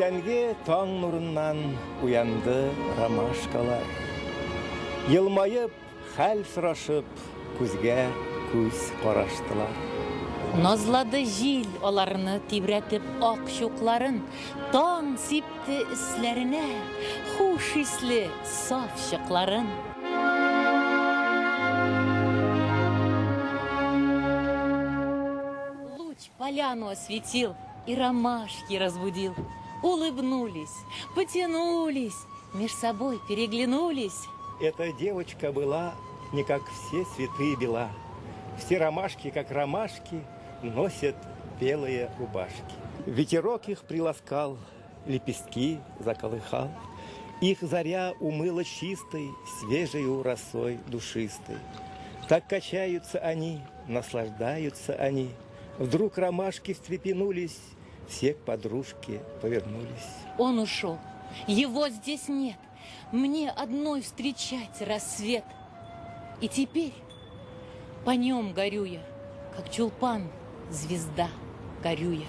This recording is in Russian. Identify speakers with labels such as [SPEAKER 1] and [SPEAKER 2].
[SPEAKER 1] Иртәнге таң нурыннан уянды ромашкалар. Елмайып, хәл сорашып, күзгә күз караштылар.
[SPEAKER 2] Назлады җил аларны тибрәтеп ак чукларын, таң сипте исләренә хуш исле саф чыкларын. Луч поляну осветил и ромашки разбудил. Улыбнулись, потянулись, меж собой переглянулись.
[SPEAKER 1] Эта девочка была не как все цветы бела. Все ромашки, как ромашки, носят белые рубашки. Ветерок их приласкал, лепестки заколыхал. Их заря умыла чистой, свежею росой душистой. Так качаются они, наслаждаются они. Вдруг ромашки встрепенулись, все к подружке повернулись.
[SPEAKER 2] Он ушел, его здесь нет. Мне одной встречать рассвет. И теперь по нем горю я, как чулпан, звезда горю я.